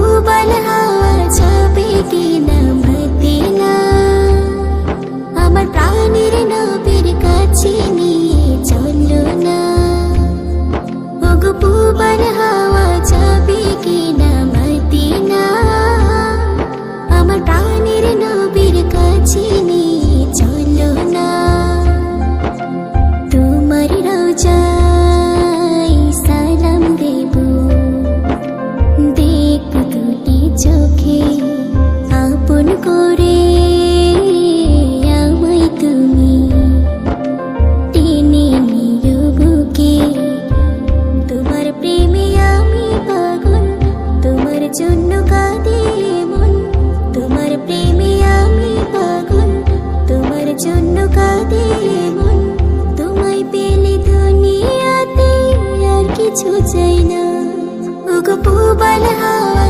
পূবাল হাওয়া যাবে কিনা মদিনা, আমার প্রাণের নবীর কাছে নিয়ে চলো না। ওগো পূবাল হাওয়া যাবে কিনা মদিনা, আমার প্রাণের নবীর কাছে নিয়ে চলো না। তোমার রওজায় সালাম দেব, দেখো দুটি চোখে আপন করে আমায় তুমি টেনে নিও বুকে। তোমার প্রেমে আমি পাগল, তোমার জন্য কাঁদে মন। তোমার প্রেমে আমি পাগল, তোমার জন্য কাঁদে মন। তোমায় পেলে দুনিয়াতে আর কিছু চাই না। ওগো পূবাল হাওয়া